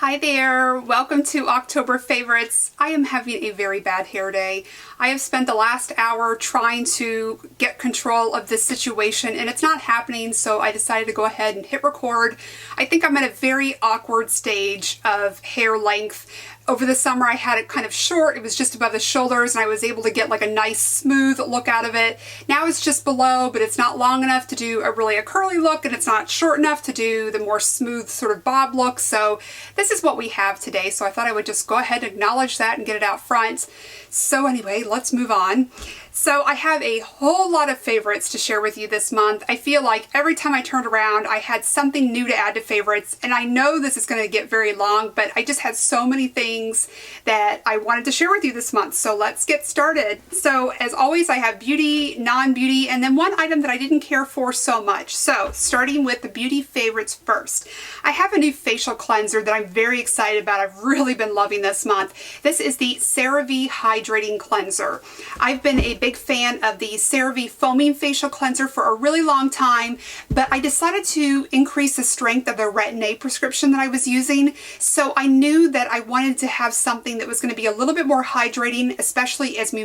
Hi there, welcome to October Favorites. I am having a very bad hair day. I have spent the last hour trying to get control of this situation and it's not happening, so I decided to go ahead and hit record. I think I'm at a very awkward stage of hair length. Over the summer I had it kind of short, it was just above the shoulders and I was able to get like a nice smooth look out of it. Now it's just below, but it's not long enough to do a curly look and it's not short enough to do the more smooth sort of bob look. So this is what we have today, so I thought I would just go ahead and acknowledge that and get it out front. So anyway, let's move on. So I have a whole lot of favorites to share with you this month. I feel like every time I turned around I had something new to add to favorites, and I know this is going to get very long, but I just had so many things that I wanted to share with you this month. So let's get started. So as always, I have beauty, non-beauty, and then one item that I didn't care for so much. So starting with the beauty favorites first. I have a new facial cleanser that I'm very excited about. I've really been loving this month. This is the CeraVe Hydrating Cleanser. I've been a big fan of the CeraVe Foaming Facial Cleanser for a really long time, but I decided to increase the strength of the Retin-A prescription that I was using. So I knew that I wanted to have something that was going to be a little bit more hydrating, especially as we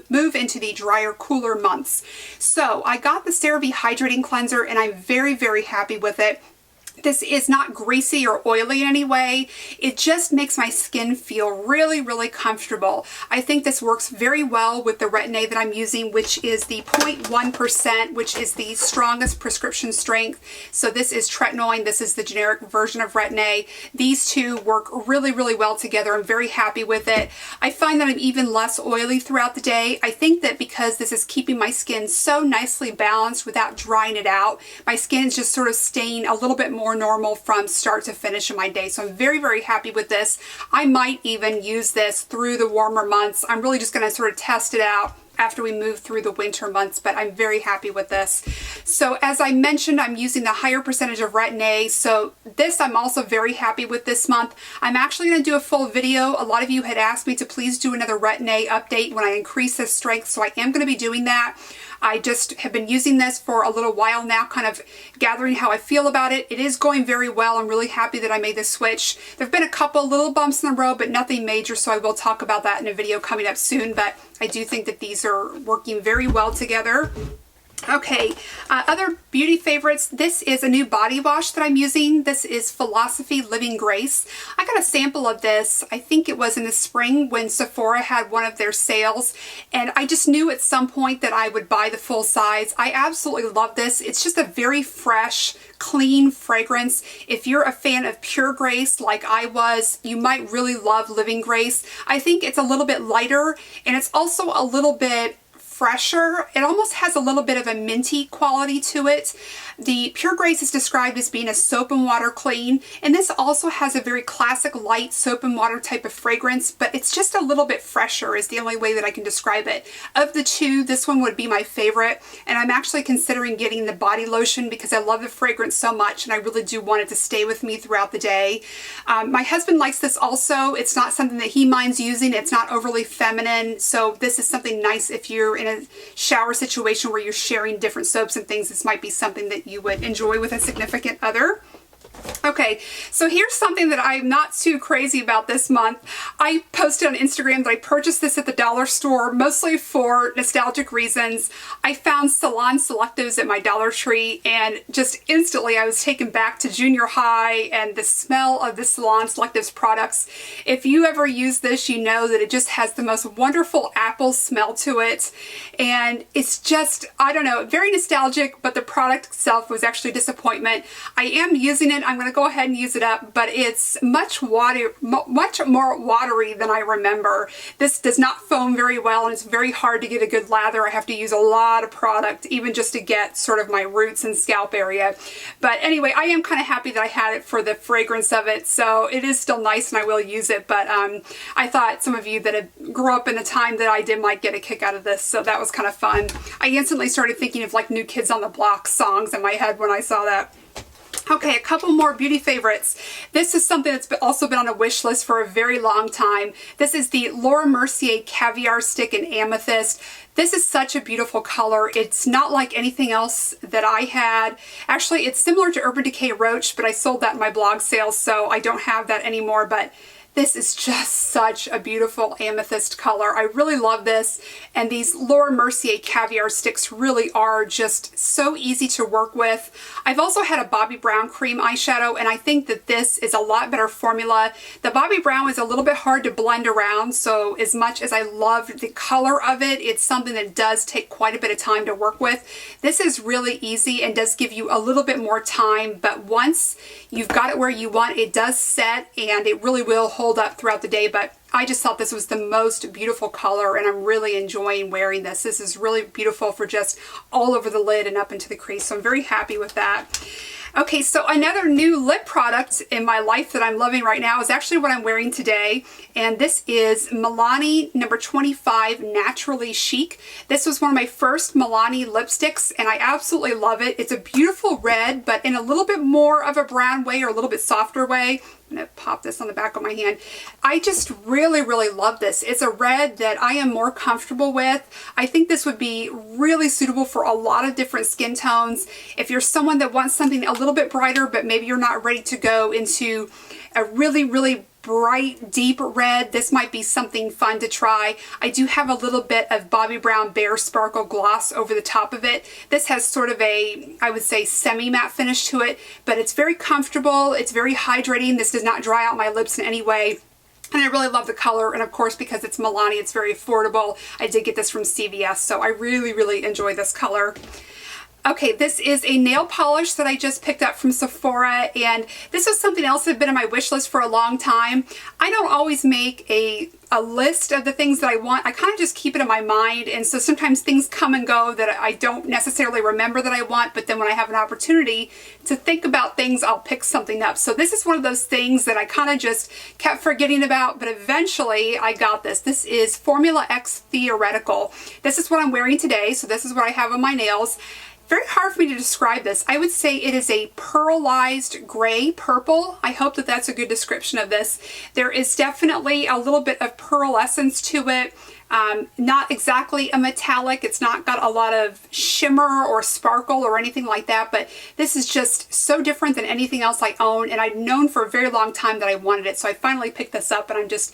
move into the drier, cooler months. So I got the CeraVe Hydrating Cleanser and I'm very, very happy with it. This is not greasy or oily in any way. It just makes my skin feel really, really comfortable. I think this works very well with the Retin-A that I'm using, which is the 0.1%, which is the strongest prescription strength. So this is tretinoin. This is the generic version of Retin-A. These two work really, really well together. I'm very happy with it. I find that I'm even less oily throughout the day. I think that because this is keeping my skin so nicely balanced without drying it out, my skin is just sort of staying a little bit more normal from start to finish in my day. So I'm very, very happy with this. I might even use this through the warmer months. I'm really just going to sort of test it out after we move through the winter months, but I'm very happy with this. So as I mentioned, I'm using the higher percentage of Retin-A, so this I'm also very happy with this month. I'm actually going to do a full video. A lot of you had asked me to please do another Retin-A update when I increase the strength, so I am going to be doing that. I just have been using this for a little while now, kind of gathering how I feel about it. It is going very well. I'm really happy that I made this switch. There have been a couple little bumps in the road, but nothing major, so I will talk about that in a video coming up soon, but I do think that these are working very well together. Okay, other beauty favorites. This is a new body wash that I'm using. This is Philosophy Living Grace. I got a sample of this, I think it was in the spring when Sephora had one of their sales, and I just knew at some point that I would buy the full size. I absolutely love this. It's just a very fresh, clean fragrance. If you're a fan of Pure Grace like I was, you might really love Living Grace. I think it's a little bit lighter and it's also a little bit fresher. It almost has a little bit of a minty quality to it. The Pure Grace is described as being a soap and water clean, and this also has a very classic light soap and water type of fragrance, but it's just a little bit fresher is the only way that I can describe it. Of the two, this one would be my favorite, and I'm actually considering getting the body lotion because I love the fragrance so much and I really do want it to stay with me throughout the day. My husband likes this also. It's not something that he minds using. It's not overly feminine, so this is something nice if you're in a shower situation where you're sharing different soaps and things. This might be something that you would enjoy with a significant other. Okay, so here's something that I'm not too crazy about this month. I posted on Instagram that I purchased this at the dollar store, mostly for nostalgic reasons. I found Salon Selectives at my Dollar Tree, and just instantly I was taken back to junior high and the smell of the Salon Selectives products. If you ever use this, you know that it just has the most wonderful apple smell to it, and it's just, I don't know, very nostalgic, but the product itself was actually a disappointment. I am using it. I'm going to go ahead and use it up, but it's much more watery than I remember. This does not foam very well, and it's very hard to get a good lather. I have to use a lot of product even just to get sort of my roots and scalp area. But anyway, I am kind of happy that I had it for the fragrance of it, so it is still nice and I will use it, but I thought some of you that grew up in the time that I did might get a kick out of this, so that was kind of fun. I instantly started thinking of like New Kids on the Block songs in my head when I saw that. Okay, a couple more beauty favorites. This is something that's also been on a wish list for a very long time. This is the Laura Mercier Caviar Stick in Amethyst. This is such a beautiful color. It's not like anything else that I had. Actually, it's similar to Urban Decay Roach, but I sold that in my blog sales, so I don't have that anymore. But this is just such a beautiful amethyst color. I really love this, and these Laura Mercier Caviar Sticks really are just so easy to work with. I've also had a Bobbi Brown cream eyeshadow, and I think that this is a lot better formula. The Bobbi Brown is a little bit hard to blend around, so as much as I love the color of it, it's something that does take quite a bit of time to work with. This is really easy and does give you a little bit more time, but once you've got it where you want, it does set, and it really will hold up throughout the day. But I just thought this was the most beautiful color, and I'm really enjoying wearing this. This is really beautiful for just all over the lid and up into the crease, so I'm very happy with that. Okay, so another new lip product in my life that I'm loving right now is actually what I'm wearing today, and this is Milani number 25 Naturally Chic. This was one of my first Milani lipsticks, and I absolutely love it. It's a beautiful red, but in a little bit more of a brown way, or a little bit softer way. I'm going to pop this on the back of my hand. I just really, really love this. It's a red that I am more comfortable with. I think this would be really suitable for a lot of different skin tones. If you're someone that wants something a little bit brighter, but maybe you're not ready to go into a really, really bright, deep red, this might be something fun to try. I do have a little bit of Bobbi Brown Bare Sparkle gloss over the top of it. This has sort of a, I would say, semi-matte finish to it, but it's very comfortable. It's very hydrating. This does not dry out my lips in any way. And I really love the color, and of course, because it's Milani, it's very affordable. I did get this from CVS, so I really, really enjoy this color. Okay, this is a nail polish that I just picked up from Sephora, and this is something else that had been on my wish list for a long time. I don't always make a list of the things that I want. I kind of just keep it in my mind, and so sometimes things come and go that I don't necessarily remember that I want, but then when I have an opportunity to think about things, I'll pick something up. So this is one of those things that I kind of just kept forgetting about, but eventually I got this. This is Formula X Theoretical. This is what I'm wearing today, so this is what I have on my nails. Very hard for me to describe this. I would say it is a pearlized gray purple. I hope that that's a good description of this. There is definitely a little bit of pearlescence to it. Not exactly a metallic. It's not got a lot of shimmer or sparkle or anything like that, but this is just so different than anything else I own, and I'd known for a very long time that I wanted it, so I finally picked this up, and I'm just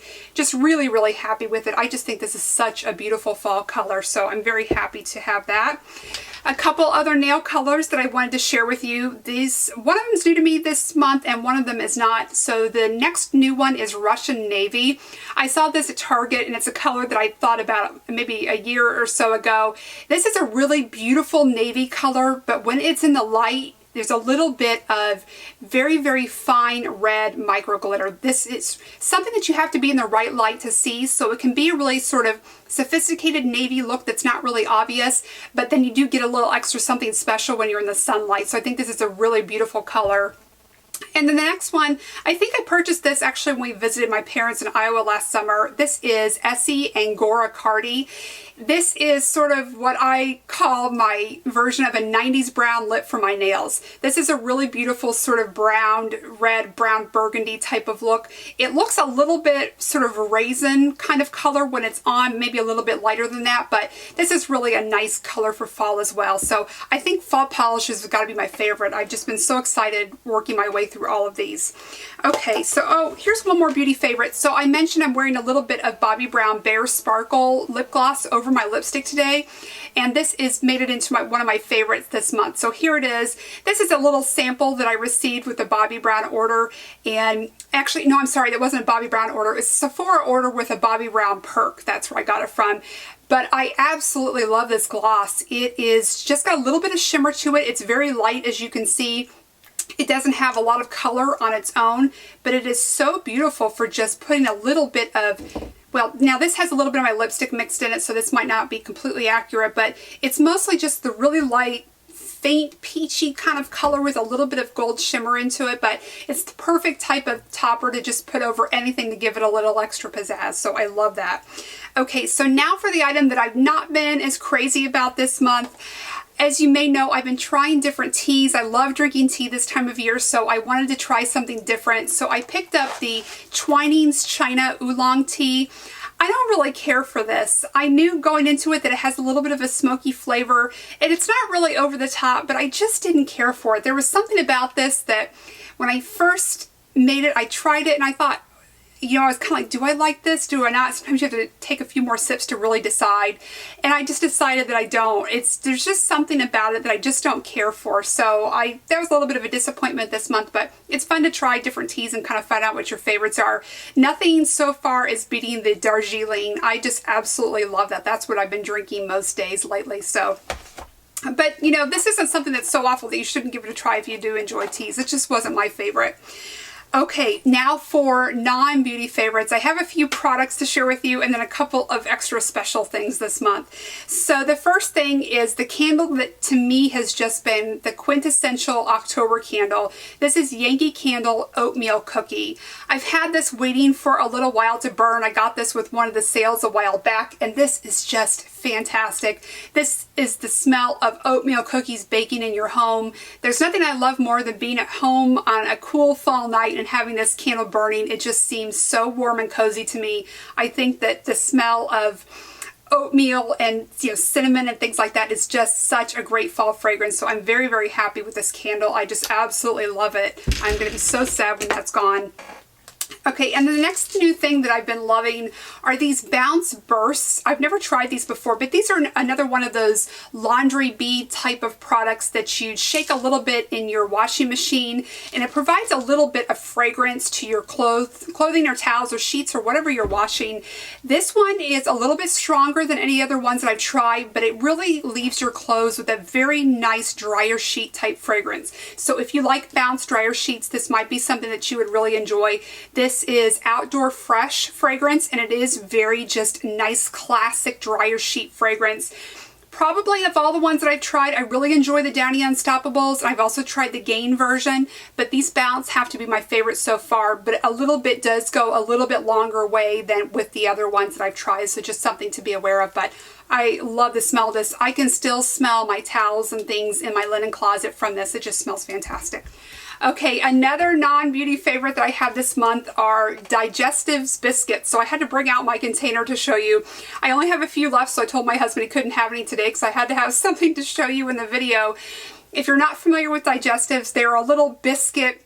really, really happy with it. I just think this is such a beautiful fall color, so I'm very happy to have that. A couple other nail colors that I wanted to share with you. One of them is new to me this month, and one of them is not. So the next new one is Russian Navy. I saw this at Target, and it's a color that I thought about maybe a year or so ago. This is a really beautiful navy color, but when it's in the light, there's a little bit of very, very fine red micro glitter. This is something that you have to be in the right light to see, so it can be a really sort of sophisticated navy look that's not really obvious, but then you do get a little extra something special when you're in the sunlight. So I think this is a really beautiful color. And then the next one, I think I purchased this actually when we visited my parents in Iowa last summer. This is Essie Angora Cardi. This is sort of what I call my version of a 90s brown lip for my nails. This is a really beautiful sort of brown, red, brown burgundy type of look. It looks a little bit sort of raisin kind of color when it's on, maybe a little bit lighter than that, but this is really a nice color for fall as well. So I think fall polishes have got to be my favorite. I've just been so excited working my way through all of these. Okay, so here's one more beauty favorite. So I mentioned I'm wearing a little bit of Bobbi Brown Bare Sparkle lip gloss over my lipstick today, and this is made it into one of my favorites this month. So here it is. This is a little sample that I received with the Bobbi Brown order, and actually, no, I'm sorry, that wasn't a Bobbi Brown order. It's a Sephora order with a Bobbi Brown perk. That's where I got it from. But I absolutely love this gloss. It is just got a little bit of shimmer to it. It's very light, as you can see. It doesn't have a lot of color on its own, but it is so beautiful for just putting a little bit of, well, now this has a little bit of my lipstick mixed in it, so this might not be completely accurate, but it's mostly just the really light, faint peachy kind of color with a little bit of gold shimmer into it, but it's the perfect type of topper to just put over anything to give it a little extra pizzazz, so I love that. Okay, so now for the item that I've not been as crazy about this month. As you may know, I've been trying different teas. I love drinking tea this time of year, so I wanted to try something different. So I picked up the Twinings China Oolong Tea. I don't really care for this. I knew going into it that it has a little bit of a smoky flavor, and it's not really over the top, but I just didn't care for it. There was something about this that when I first made it, I tried it and I thought, you know, I was kind of like, do I like this? Do I not? Sometimes you have to take a few more sips to really decide. And I just decided that I don't. There's just something about it that I just don't care for. So that was a little bit of a disappointment this month, but it's fun to try different teas and kind of find out what your favorites are. Nothing so far is beating the Darjeeling. I just absolutely love that. That's what I've been drinking most days lately. So, but you know, this isn't something that's so awful that you shouldn't give it a try if you do enjoy teas. It just wasn't my favorite. Okay, now for non-beauty favorites. I have a few products to share with you and then a couple of extra special things this month. So the first thing is the candle that to me has just been the quintessential October candle. This is Yankee Candle Oatmeal Cookie. I've had this waiting for a little while to burn. I got this with one of the sales a while back, and this is just fantastic. This is the smell of oatmeal cookies baking in your home. There's nothing I love more than being at home on a cool fall night and having this candle burning. It just seems so warm and cozy to me. I think that the smell of oatmeal and cinnamon and things like that is just such a great fall fragrance. So I'm very, very happy with this candle. I just absolutely love it. I'm going to be so sad when that's gone. Okay, and the next new thing that I've been loving are these Bounce Bursts. I've never tried these before, but these are another one of those laundry bead type of products that you shake a little bit in your washing machine, and it provides a little bit of fragrance to your clothing or towels or sheets or whatever you're washing. This one is a little bit stronger than any other ones that I've tried, but it really leaves your clothes with a very nice dryer sheet type fragrance. So if you like Bounce dryer sheets, this might be something that you would really enjoy. This is Outdoor Fresh fragrance, and it is very just nice classic dryer sheet fragrance. Probably of all the ones that I've tried, I really enjoy the Downy Unstoppables. I've also tried the Gain version, but these Bounce have to be my favorite so far, but a little bit does go a little bit longer way than with the other ones that I've tried, so just something to be aware of. But I love the smell of this. I can still smell my towels and things in my linen closet from this. It just smells fantastic. Okay, another non-beauty favorite that I have this month are Digestives biscuits. So I had to bring out my container to show you. I only have a few left, so I told my husband he couldn't have any today because I had to have something to show you in the video. If you're not familiar with Digestives, they're a little biscuit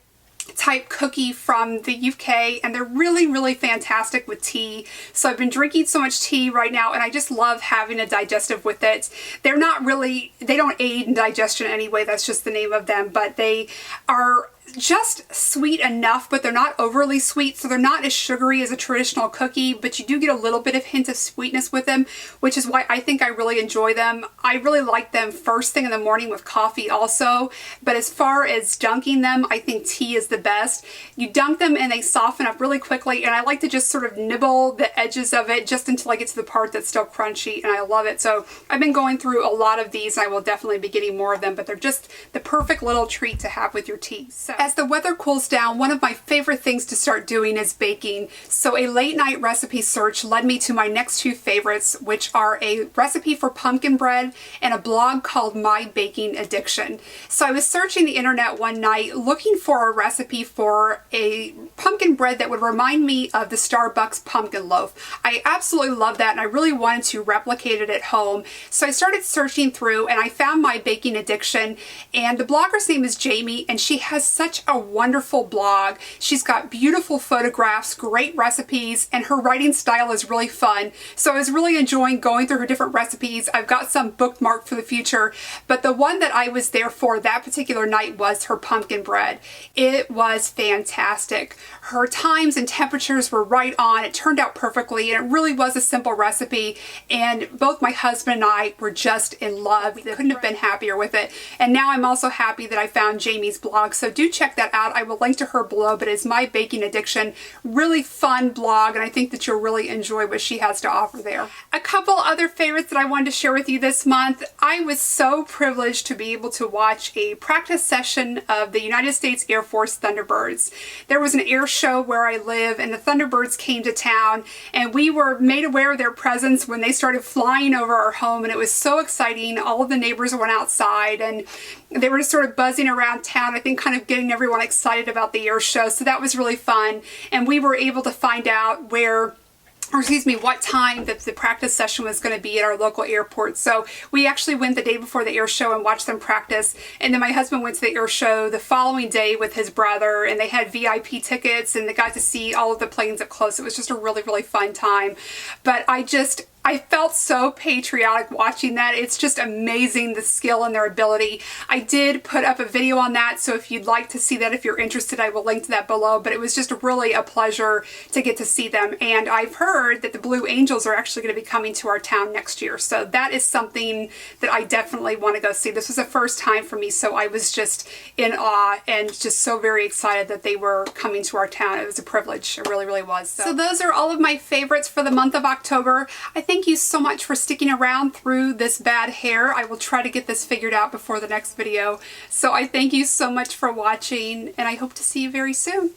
type cookie from the UK, and they're really, really fantastic with tea. So I've been drinking so much tea right now, and I just love having a digestive with it. They're not really, they don't aid in digestion anyway, that's just the name of them, but they are just sweet enough, but they're not overly sweet, so they're not as sugary as a traditional cookie, but you do get a little bit of hint of sweetness with them, which is why I think I really enjoy them. I really like them first thing in the morning with coffee also, but as far as dunking them, I think tea is the best. You dunk them and they soften up really quickly, and I like to just sort of nibble the edges of it just until I get to the part that's still crunchy, and I love it. So I've been going through a lot of these, and I will definitely be getting more of them, but they're just the perfect little treat to have with your tea. So as the weather cools down, one of my favorite things to start doing is baking. So a late night recipe search led me to my next two favorites, which are a recipe for pumpkin bread and a blog called My Baking Addiction. So I was searching the internet one night looking for a recipe for a pumpkin bread that would remind me of the Starbucks pumpkin loaf. I absolutely love that, and I really wanted to replicate it at home. So I started searching through, and I found My Baking Addiction, and the blogger's name is Jamie, and she has such a wonderful blog. She's got beautiful photographs, great recipes, and her writing style is really fun. So I was really enjoying going through her different recipes. I've got some bookmarked for the future, but the one that I was there for that particular night was her pumpkin bread. It was fantastic. Her times and temperatures were right on. It turned out perfectly, and it really was a simple recipe, and both my husband and I were just in love. We couldn't have been happier with it. And now I'm also happy that I found Jamie's blog, so do check check that out. I will link to her below, but it's My Baking Addiction. Really fun blog, and I think that you'll really enjoy what she has to offer there. A couple other favorites that I wanted to share with you this month. I was so privileged to be able to watch a practice session of the United States Air Force Thunderbirds. There was an air show where I live, and the Thunderbirds came to town, and we were made aware of their presence when they started flying over our home, and it was so exciting. All of the neighbors went outside, and they were just sort of buzzing around town, I think kind of getting everyone excited about the air show, so that was really fun. And we were able to find out what time that the practice session was going to be at our local airport. So we actually went the day before the air show and watched them practice. And then my husband went to the air show the following day with his brother, and they had VIP tickets and they got to see all of the planes up close. It was just a really, really fun time. But I felt so patriotic watching that. It's just amazing, the skill and their ability. I did put up a video on that, so if you'd like to see that, if you're interested, I will link to that below. But it was just really a pleasure to get to see them. And I've heard that the Blue Angels are actually going to be coming to our town next year. So that is something that I definitely want to go see. This was the first time for me, so I was just in awe and just so very excited that they were coming to our town. It was a privilege. It really, really was. So those are all of my favorites for the month of October. I think thank you so much for sticking around through this bad hair. I will try to get this figured out before the next video. So I thank you so much for watching, and I hope to see you very soon.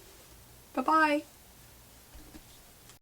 Bye-bye.